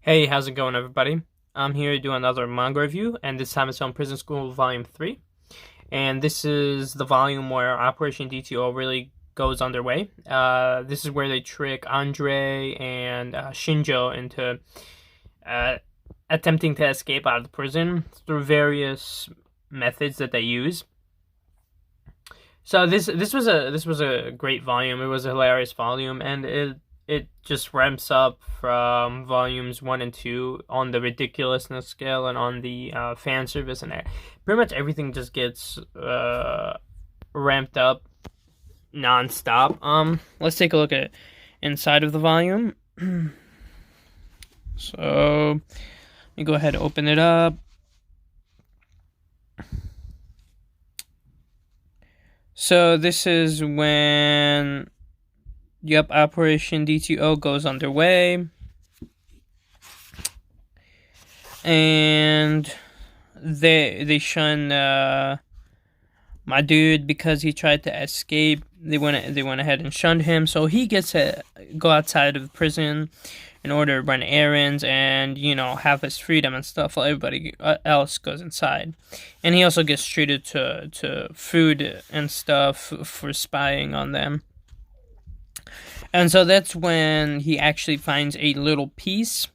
Hey, how's it going, everybody? I'm here to do another manga review, and this time it's on Prison School Volume 3. And this is the volume where Operation DTO really goes underway. This is where they trick Andre and Shinjo into uh, attempting to escape out of the prison through various methods that they use. So this was a great volume. It was a hilarious volume, and it just ramps up from volumes 1 and 2 on the ridiculousness scale and on the fan service, and pretty much everything just gets ramped up nonstop. Let's take a look at inside of the volume. So let me go ahead and open it up. So this is when, yep, Operation DTO goes underway. And they shun my dude because he tried to escape. They went ahead and shunned him, so he gets to go outside of the prison in order to run errands and, have his freedom and stuff, while everybody else goes inside. And he also gets treated to food and stuff for spying on them. And so that's when he actually finds a little piece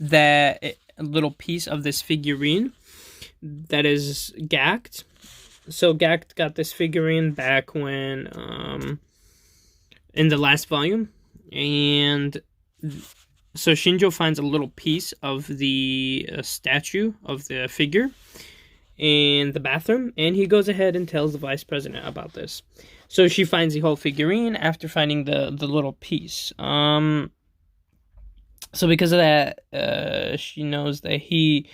of this figurine that is Gacked. So Gacked got this figurine back when in the last volume, and so Shinjo finds a little piece of the statue of the figure in the bathroom, and he goes ahead and tells the vice president about this. So she finds the whole figurine after finding the little piece. So because of that, she knows that he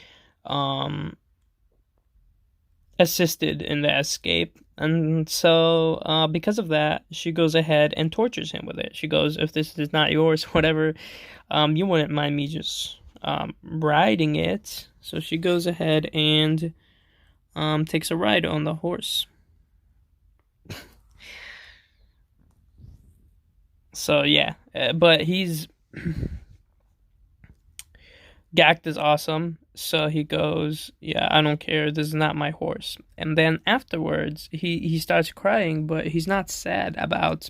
assisted in the escape, and so because of that, she goes ahead and tortures him with it. She goes, "If this is not yours, whatever, you wouldn't mind me just riding it." So she goes ahead and takes a ride on the horse. So yeah, but Gacked is awesome, so he goes, "Yeah, I don't care, this is not my horse." And then afterwards, he starts crying, but he's not sad about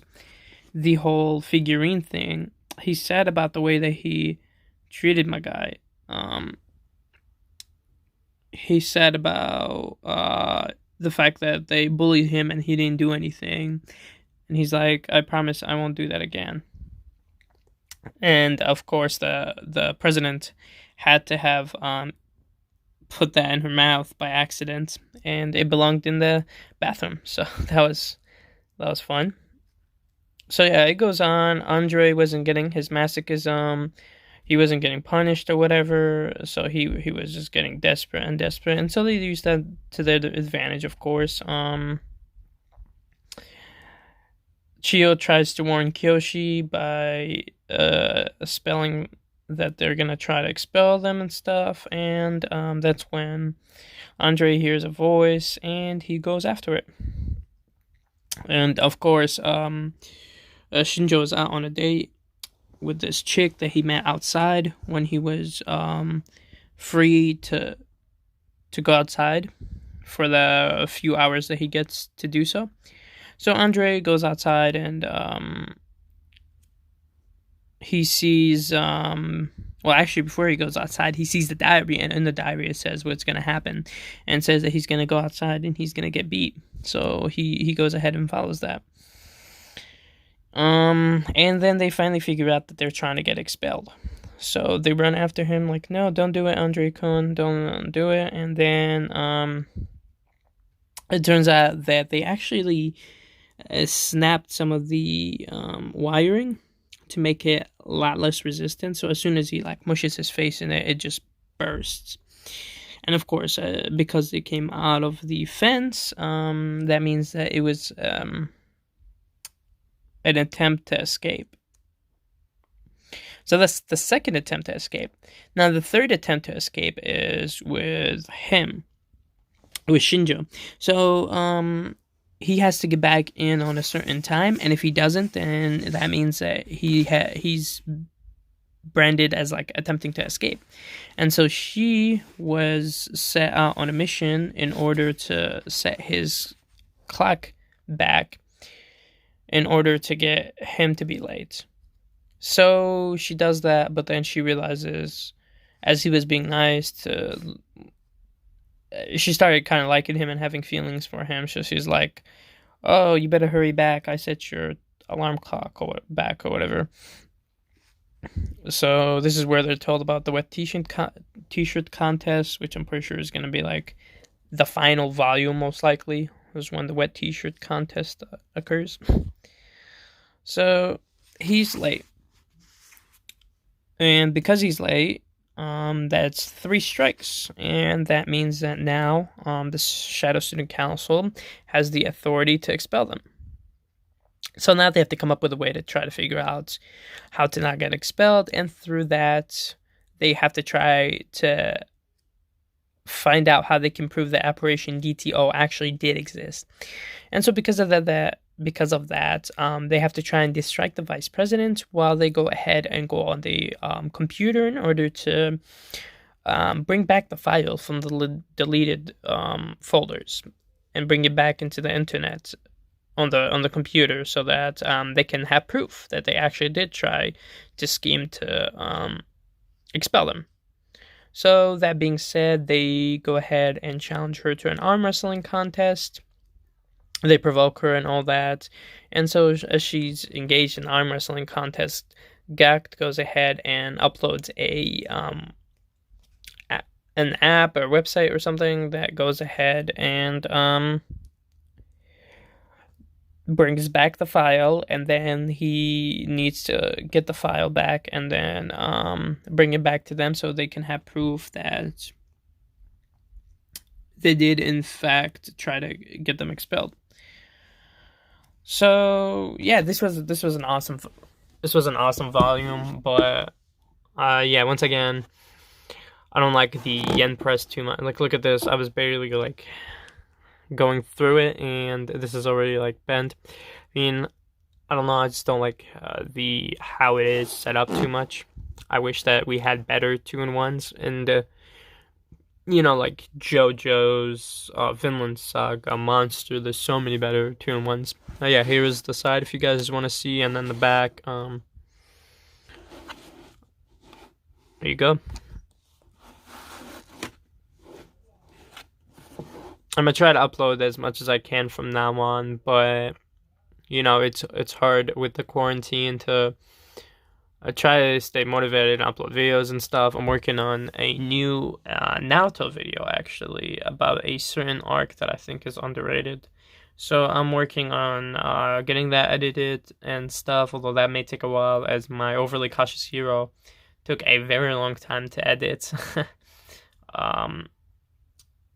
the whole figurine thing. He's sad about the way that he treated my guy. He's sad about the fact that they bullied him and he didn't do anything. And he's like, "I promise I won't do that again." And of course, the president had to have put that in her mouth by accident, and it belonged in the bathroom. So that was fun. So yeah, it goes on. Andre wasn't getting his masochism. He wasn't getting punished or whatever. So he was just getting desperate, and so they used that to their advantage, of course. Chio tries to warn Kyoshi by spelling that they're gonna try to expel them and stuff, and that's when Andre hears a voice and he goes after it. And of course, Shinjo is out on a date with this chick that he met outside when he was free to go outside for the few hours that he gets to do so. So Andre goes outside and he sees, actually, before he goes outside, he sees the diary, and in the diary it says what's going to happen, and says that he's going to go outside and he's going to get beat. So he goes ahead and follows that. And then they finally figure out that they're trying to get expelled. So they run after him like, "No, don't do it, Andre-kun, don't do it." And then it turns out that they actually snapped some of the wiring to make it a lot less resistant. So as soon as he mushes his face in it, it just bursts. And of course, because it came out of the fence, that means that it was an attempt to escape. So that's the second attempt to escape. Now the third attempt to escape is with Shinjo. So he has to get back in on a certain time, and if he doesn't, then that means that he's branded as like attempting to escape. And so she was set out on a mission in order to set his clock back in order to get him to be late. So she does that, but then she realizes, as he was being nice to, she started kind of liking him and having feelings for him. So she's like, "Oh, you better hurry back. I set your alarm clock back or whatever." So this is where they're told about the wet t-shirt contest, which I'm pretty sure is going to be like the final volume, most likely, is when the wet t-shirt contest occurs. So he's late. And because he's late, that's 3 strikes. And that means that now the Shadow Student Council has the authority to expel them. So now they have to come up with a way to try to figure out how to not get expelled. And through that, they have to try to find out how they can prove that Operation DTO actually did exist. And so because of that, they have to try and distract the vice president while they go ahead and go on the computer in order to bring back the file from the deleted folders and bring it back into the internet on the computer, so that they can have proof that they actually did try to scheme to expel them. So that being said, they go ahead and challenge her to an arm wrestling contest. They provoke her and all that. And so as she's engaged in an arm wrestling contest, Gact goes ahead and uploads an app or website or something that goes ahead and brings back the file, and then he needs to get the file back and then bring it back to them so they can have proof that they did in fact try to get them expelled. So yeah, this was an awesome volume, but yeah, once again, I don't like the yen press too much. Like, look at this, I was barely like going through it, and this is already like bent. I mean, I don't know, I just don't like the how it is set up too much. I wish that we had better 2-in-1s, and you know, like JoJo's, Vinland Saga, Monster. There's so many better 2-in-1s. Yeah, here is the side if you guys want to see, and then the back. There you go. I'm gonna try to upload as much as I can from now on, but you know, it's hard with the quarantine to try to stay motivated and upload videos and stuff. I'm working on a new Naruto video, actually, about a certain arc that I think is underrated. So I'm working on getting that edited and stuff, although that may take a while, as my Overly Cautious Hero took a very long time to edit.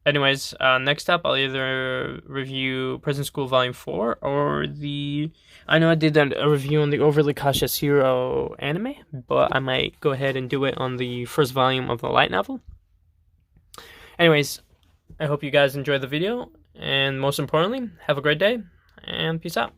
Anyways, next up, I'll either review Prison School Volume 4 or I know I did a review on the Overly Cautious Hero anime, but I might go ahead and do it on the first volume of the light novel. Anyways, I hope you guys enjoyed the video, and most importantly, have a great day, and peace out.